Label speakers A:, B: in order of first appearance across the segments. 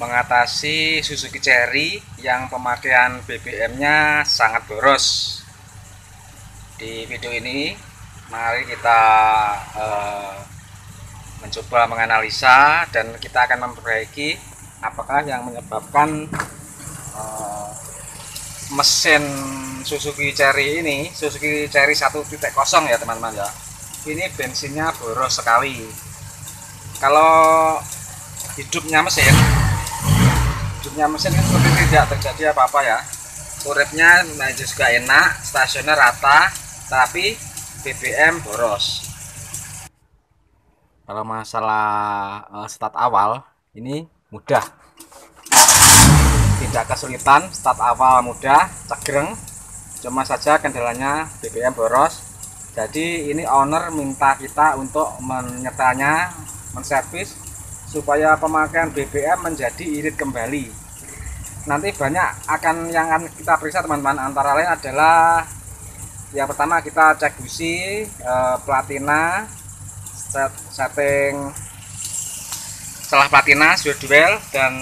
A: mengatasi Suzuki Cherry yang pemakaian BBM-nya sangat boros. Di video ini mari kita mencoba menganalisa dan kita akan memperbaiki apakah yang menyebabkan mesin Suzuki Cherry ini, Suzuki Cherry 1.0 ya teman-teman ya, ini bensinnya boros sekali. Kalau hidupnya mesin kan seperti tidak terjadi apa-apa ya, uripnya juga enak, stasioner rata, tapi BBM boros. Kalau masalah start awal ini mudah, tidak kesulitan, start awal mudah, cegreng. Cuma saja kendalanya BBM boros. Jadi ini owner minta kita untuk menyetanya, menservis supaya pemakaian BBM menjadi irit kembali. Nanti banyak yang akan kita periksa teman-teman, antara lain adalah yang pertama kita cek busi, platina, setting setelah platina, duel dan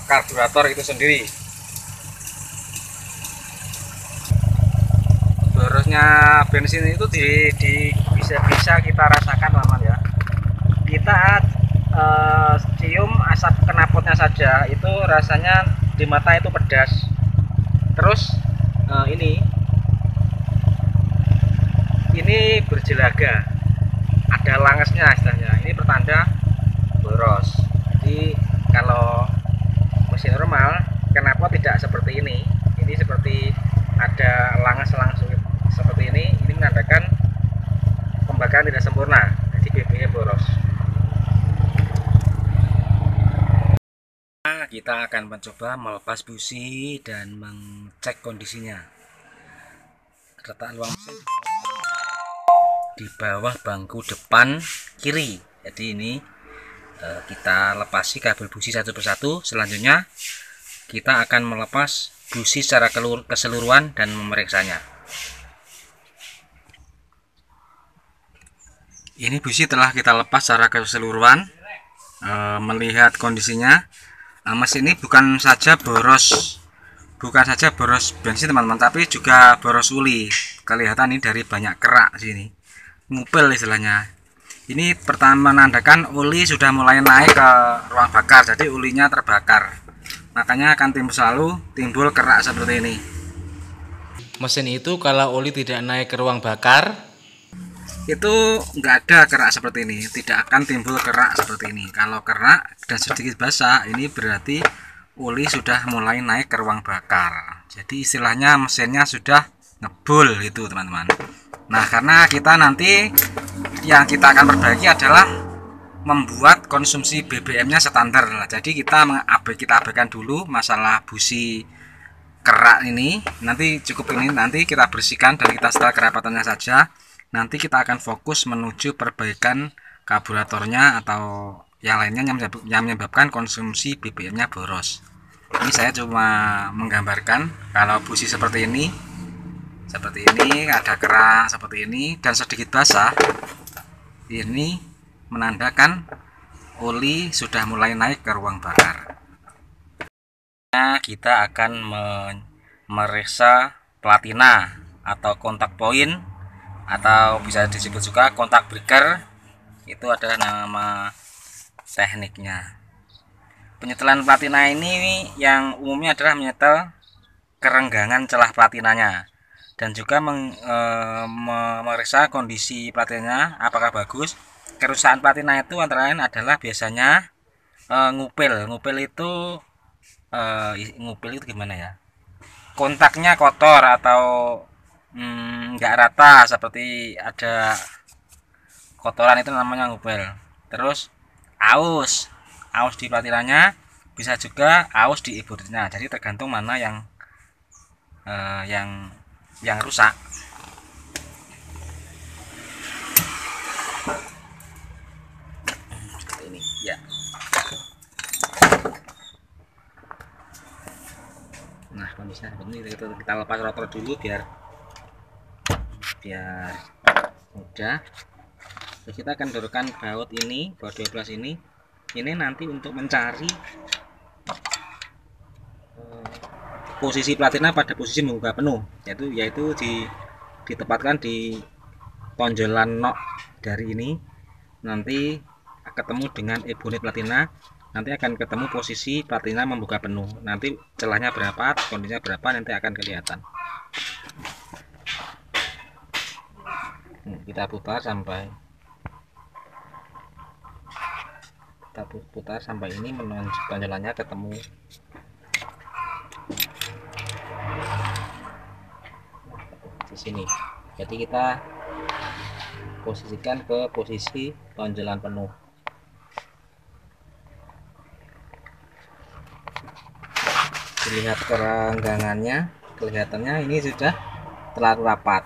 A: karburator itu sendiri. Borosnya bensin itu bisa kita rasakan teman-teman ya. Kita cium asap knalpotnya saja itu rasanya di mata itu pedas. Terus ini berjelaga, ada langesnya istilahnya, ini pertanda boros. Jadi kalau mesin normal knalpot tidak seperti ini seperti ada langes langsung seperti ini menandakan pembakaran tidak sempurna, jadi BBM boros. Kita akan mencoba melepas busi dan mengecek kondisinya. Letak luang mesin di bawah bangku depan kiri. Jadi ini kita lepasi kabel busi satu persatu. Selanjutnya kita akan melepas busi secara keseluruhan dan memeriksanya. Ini busi telah kita lepas secara keseluruhan. Melihat kondisinya, mesin ini bukan saja boros bensin teman-teman, tapi juga boros uli. Kelihatan ini dari banyak kerak sini, ngupil istilahnya. Ini pertama menandakan oli sudah mulai naik ke ruang bakar, jadi ulinya terbakar. Makanya akan timbul kerak seperti ini.
B: Mesin itu kalau oli tidak naik ke ruang bakar
A: itu enggak ada kerak seperti ini, tidak akan timbul kerak seperti ini. Kalau kerak dan sedikit basah, ini berarti oli sudah mulai naik ke ruang bakar. Jadi istilahnya mesinnya sudah ngebul itu teman-teman. Nah, karena kita nanti yang kita akan perbaiki adalah membuat konsumsi BBM-nya standar. Nah, jadi kita abaikan dulu masalah busi kerak ini. Nanti cukup ini, nanti kita bersihkan dan kita setel kerapatannya saja. Nanti kita akan fokus menuju perbaikan karburatornya atau yang lainnya yang menyebabkan konsumsi BBM-nya boros. Ini saya cuma menggambarkan kalau busi seperti ini, ada kerak seperti ini dan sedikit basah. Ini menandakan oli sudah mulai naik ke ruang bakar. Nah, kita akan memeriksa platina atau kontak point, atau bisa disebut juga kontak breaker. Itu adalah nama tekniknya. Penyetelan platina ini yang umumnya adalah menyetel kerenggangan celah platinanya dan juga memeriksa kondisi platinanya apakah bagus. Kerusakan platina itu antara lain adalah biasanya ngupil itu gimana ya, kontaknya kotor atau nggak rata, seperti ada kotoran, itu namanya ngupil. Terus aus di platinanya, bisa juga aus di e-boardnya. Jadi tergantung mana yang rusak. Seperti ini ya. Nah, kondisinya ini kita lepas rotor dulu biar mudah. Terus kita akan dorongkan baut 12 ini nanti untuk mencari posisi platina pada posisi membuka penuh, yaitu ditempatkan di tonjolan nok dari ini, nanti ketemu dengan ebonit platina, nanti akan ketemu posisi platina membuka penuh, nanti celahnya berapa, kondisinya berapa, nanti akan kelihatan. Kita putar sampai ini tonjolannya ketemu. Di sini, jadi kita posisikan ke posisi tonjolan penuh. Dilihat kerenggangannya, kelihatannya ini sudah terlalu rapat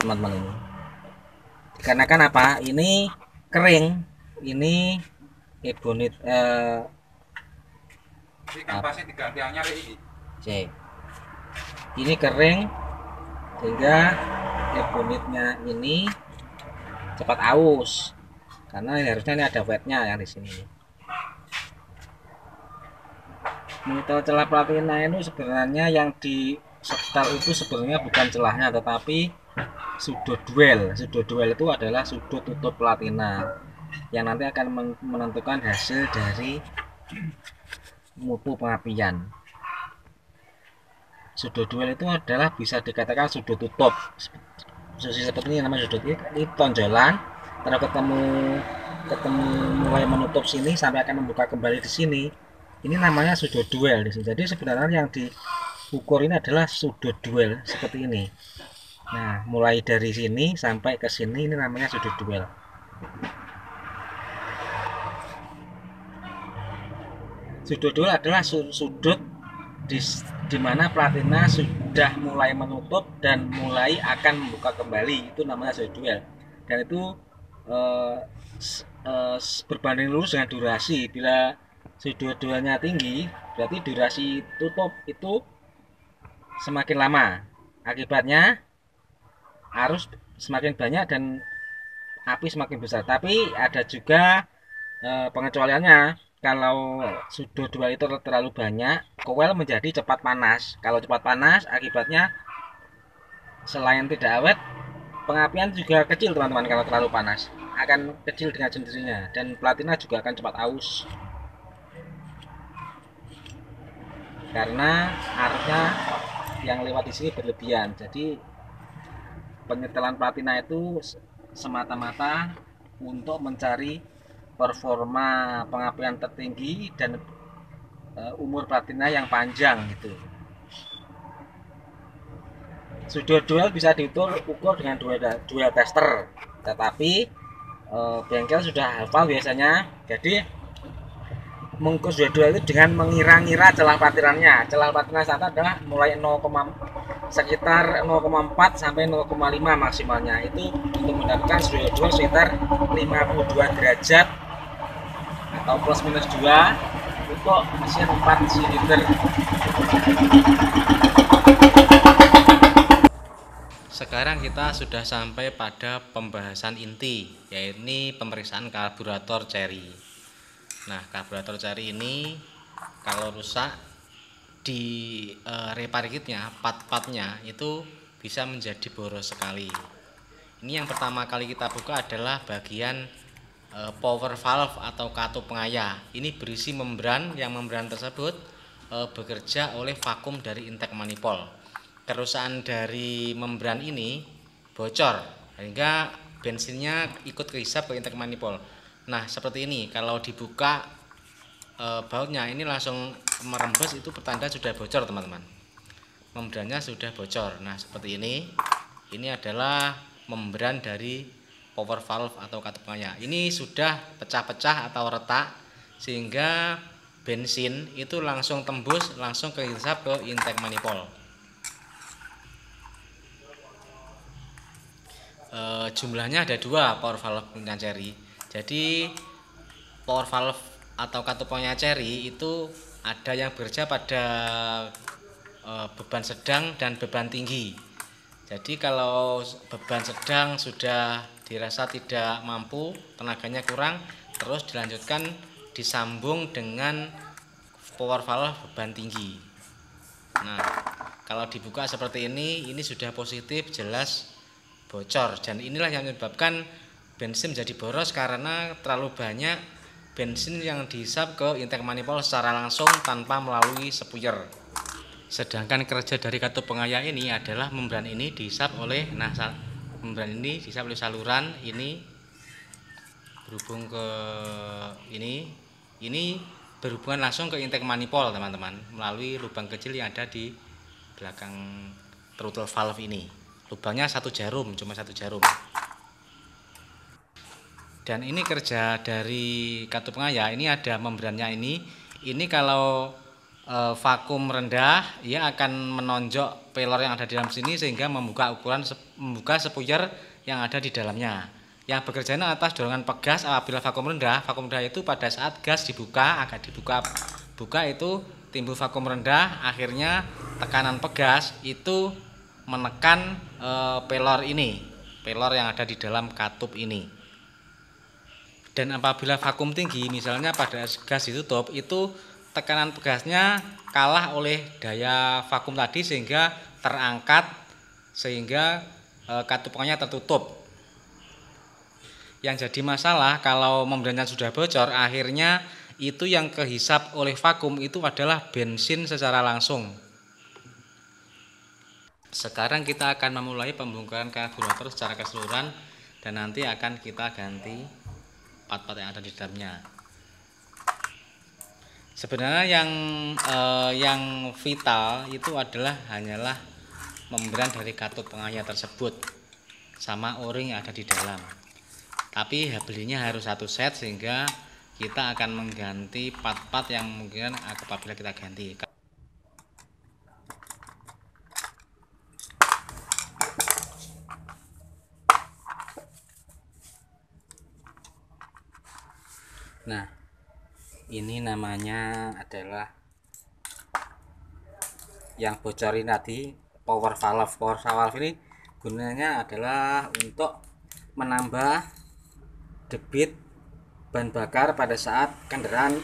A: teman-teman. Ini dikarenakan apa? Ini kering, ini ebonit ini kering sehingga ebonitnya ini cepat aus, karena harusnya ini ada wetnya yang di sini. Monitor celah platina itu sebenarnya yang di setel itu sebenarnya bukan celahnya, tetapi sudut duel. Sudut duel itu adalah sudut tutup platina yang nanti akan menentukan hasil dari mutu pengapian. Sudut duel itu adalah bisa dikatakan sudut tutup. Posisi seperti ini namanya sudut. Ini tonjolan, terus ketemu mulai menutup sini sampai akan membuka kembali di sini. Ini namanya sudut duel di sini. Jadi sebenarnya yang diukur ini adalah sudut duel seperti ini. Nah, mulai dari sini sampai ke sini ini namanya sudut duel. Sudut duel adalah sudut di mana platina sudah mulai menutup dan mulai akan membuka kembali, itu namanya sudut duel. Dan itu berbanding lurus dengan durasi. Bila sudut duelnya tinggi, berarti durasi tutup itu semakin lama. Akibatnya arus semakin banyak dan api semakin besar. Tapi ada juga pengecualiannya. Kalau sudut duel itu terlalu banyak, coil menjadi cepat panas. Kalau cepat panas, akibatnya selain tidak awet, pengapian juga kecil teman-teman. Kalau terlalu panas akan kecil dengan sendirinya, dan platina juga akan cepat aus karena arusnya yang lewat di sini berlebihan. Jadi penyetelan platina itu semata-mata untuk mencari performa pengapian tertinggi dan umur platina yang panjang gitu. Sudut duel bisa diukur dengan duel tester, tetapi bengkel sudah hafal biasanya. Jadi mengukur sudut duel itu dengan mengira-ngira celah platinanya. Celah platina saat adalah mulai sekitar 0,4 sampai 0,5 maksimalnya. Itu untuk mendapatkan sudut duel sekitar 52 derajat atau plus minus 2 untuk mesin 4 silinder.
B: Sekarang kita sudah sampai pada pembahasan inti, yaitu pemeriksaan karburator Chery. Nah, karburator Chery ini kalau rusak di repair kitnya, part-partnya itu bisa menjadi boros sekali. Ini yang pertama kali kita buka adalah bagian power valve atau katup pengayah. Ini berisi membran, yang membran tersebut bekerja oleh vakum dari intake manifold. Kerusakan dari membran ini bocor sehingga bensinnya ikut kehisap ke intake manifold. Nah, seperti ini, kalau dibuka bautnya ini langsung merembes, itu pertanda sudah bocor teman-teman. Membrannya sudah bocor. Nah, seperti ini adalah membran dari power valve atau katup pengayah. Ini sudah pecah-pecah atau retak sehingga bensin itu langsung tembus, langsung kehisap ke intake manifold. Jumlahnya ada 2 power valve punya Chery. Jadi power valve atau katup pengayah Chery itu ada yang bekerja pada beban sedang dan beban tinggi. Jadi kalau beban sedang sudah dirasa tidak mampu, tenaganya kurang, terus dilanjutkan disambung dengan power valve beban tinggi. Nah, kalau dibuka seperti ini sudah positif, jelas bocor, dan inilah yang menyebabkan bensin jadi boros karena terlalu banyak bensin yang dihisap ke intake manifold secara langsung tanpa melalui spuyer. Sedangkan kerja dari katup pengaya ini adalah membran ini dihisap oleh membran ini dihisap oleh saluran ini berhubung ke ini berhubungan langsung ke intake manifold teman-teman, melalui lubang kecil yang ada di belakang throttle valve ini. Lubangnya cuma satu jarum. Dan ini kerja dari katup pengaya, ini ada membrannya ini kalau vakum rendah, ia akan menonjok pelor yang ada di dalam sini sehingga membuka spuyer yang ada di dalamnya. Yang bekerja atas dorongan pegas apabila vakum rendah itu pada saat gas dibuka itu timbul vakum rendah, akhirnya tekanan pegas itu menekan pelor yang ada di dalam katup ini. Dan apabila vakum tinggi, misalnya pada gas ditutup, itu tekanan pegasnya kalah oleh daya vakum tadi sehingga terangkat, sehingga katup pengaya tertutup. Yang jadi masalah kalau membrannya sudah bocor, akhirnya itu yang kehisap oleh vakum itu adalah bensin secara langsung. Sekarang kita akan memulai pembongkaran karburator secara keseluruhan dan nanti akan kita ganti part-part yang ada di dalamnya. Sebenarnya yang vital itu hanyalah membran dari katup pengaya tersebut sama o-ring yang ada di dalam. Tapi belinya harus satu set sehingga kita akan mengganti part-part yang mungkin apabila kita ganti.
A: Nah, ini namanya adalah yang bocorin tadi power valve. Power valve ini gunanya adalah untuk menambah debit bahan bakar pada saat kendaraan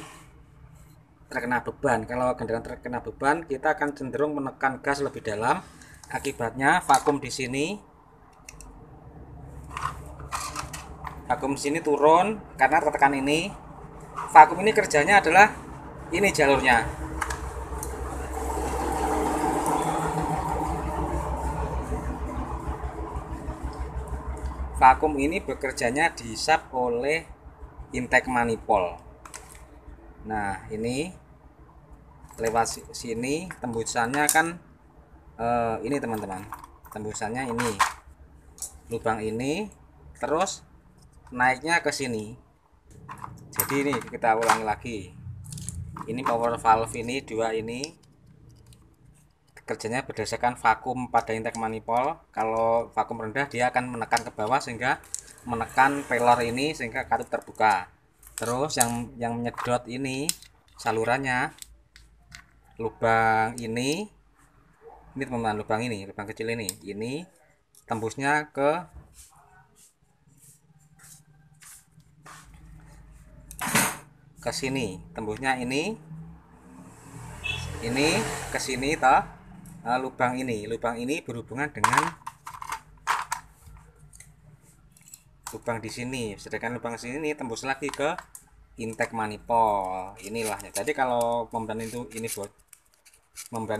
A: terkena beban. Kalau kendaraan terkena beban, kita akan cenderung menekan gas lebih dalam. Akibatnya vakum di sini turun karena tertekan ini. Vakum ini kerjanya adalah ini jalurnya. Vakum ini bekerjanya dihisap oleh intake manifold. Nah, ini lewat sini tembusannya kan ini teman-teman. Tembusannya ini. Lubang ini terus naiknya ke sini. Jadi ini kita ulangi lagi. Ini power valve ini dua ini kerjanya berdasarkan vakum pada intake manifold. Kalau vakum rendah dia akan menekan ke bawah sehingga menekan pelor ini sehingga katup terbuka. Terus yang menyedot ini salurannya lubang ini teman-teman, lubang kecil ini tembusnya ke sini, tembusnya ini ke sini toh. Lubang ini berhubungan dengan lubang di sini, sedangkan lubang sini tembus lagi ke intake manifold. Inilah ya. Jadi kalau membran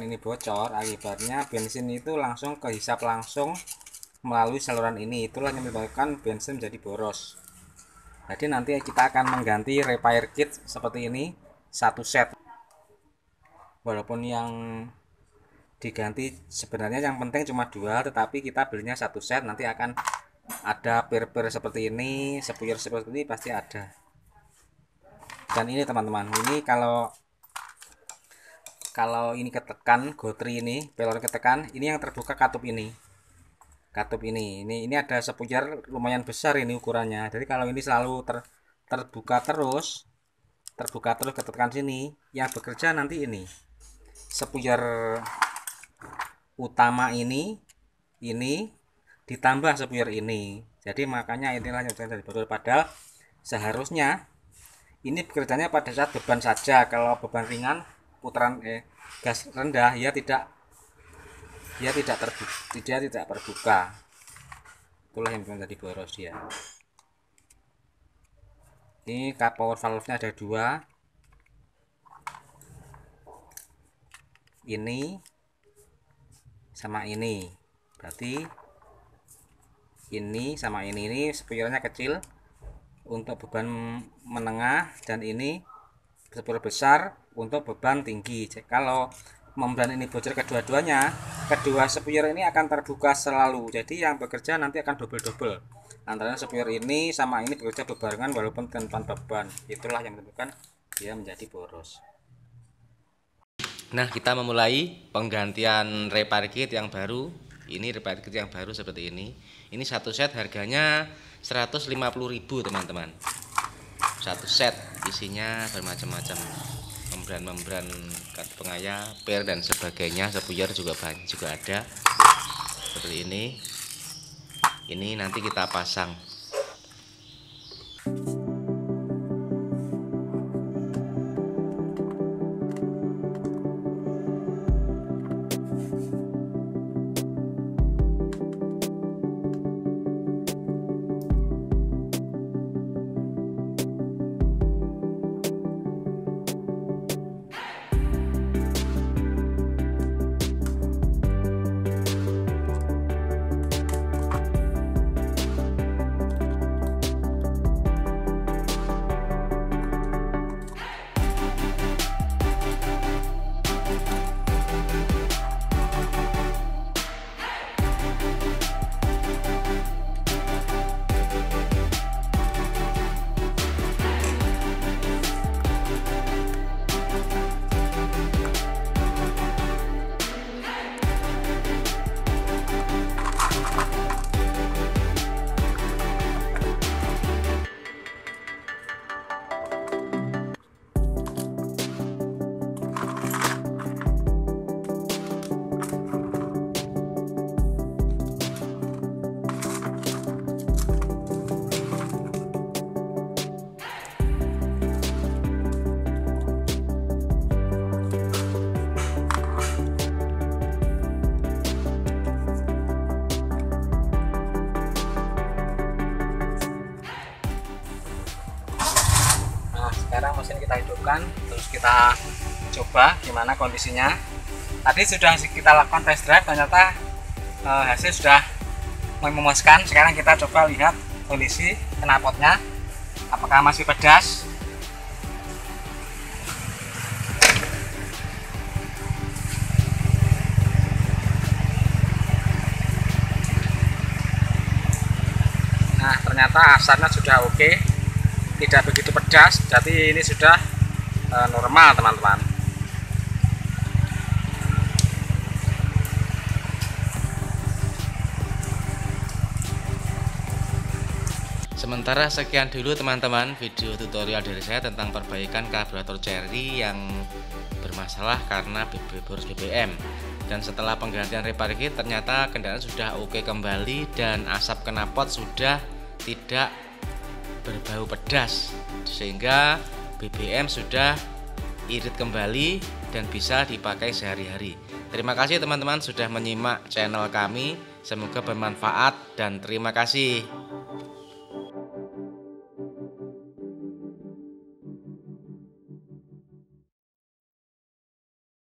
A: ini bocor, akibatnya bensin itu langsung kehisap langsung melalui saluran ini. Itulah yang menyebabkan bensin jadi boros. Jadi nanti kita akan mengganti repair kit seperti ini satu set. Walaupun yang diganti sebenarnya yang penting cuma dua, tetapi kita belinya satu set. Nanti akan ada per seperti ini, spuyer seperti ini pasti ada. Dan ini teman-teman, ini kalau ini ketekan gotri ini, pelor ketekan, ini yang terbuka katup ini. Ini ada spuyer lumayan besar ini ukurannya. Jadi kalau ini selalu terbuka terus ketekan sini, yang bekerja nanti ini spuyer utama ini ditambah spuyer ini. Jadi makanya inilah yang terjadi betul. Padahal seharusnya ini bekerjanya pada saat beban saja. Kalau beban ringan putaran gas rendah, dia tidak terbuka. Itulah yang menjadi boros dia. Ini power valve-nya ada 2. Ini sama ini. Berarti ini sama ini spiornya kecil untuk beban menengah, dan ini spior besar untuk beban tinggi. Kalau membran ini bocor kedua-duanya, kedua spior ini akan terbuka selalu. Jadi yang bekerja nanti akan double antara spior ini sama ini bekerja berbarengan walaupun tanpa beban. Itulah yang menentukan dia menjadi boros.
B: Nah, kita memulai penggantian repar kit yang baru. Ini repar kit yang baru seperti ini. Ini satu set harganya 150.000 teman-teman. Satu set isinya bermacam-macam, membran kartu pengaya, per dan sebagainya, sepuyer juga ada seperti ini. Ini nanti kita pasang.
A: Sekarang mesin kita hidupkan, terus kita coba gimana kondisinya. Tadi sudah kita lakukan test drive, ternyata hasil sudah memuaskan. Sekarang kita coba lihat kondisi knalpotnya, apakah masih pedas. Nah, ternyata asapnya sudah oke, tidak begitu pedas, jadi ini sudah normal teman-teman.
B: Sementara sekian dulu teman-teman video tutorial dari saya tentang perbaikan karburator Chery yang bermasalah karena boros BBM. Dan setelah penggantian repar kit ternyata kendaraan sudah oke kembali dan asap knalpot sudah tidak berbau pedas, sehingga BBM sudah irit kembali dan bisa dipakai sehari-hari. Terima kasih teman-teman sudah menyimak channel kami, semoga bermanfaat dan terima kasih.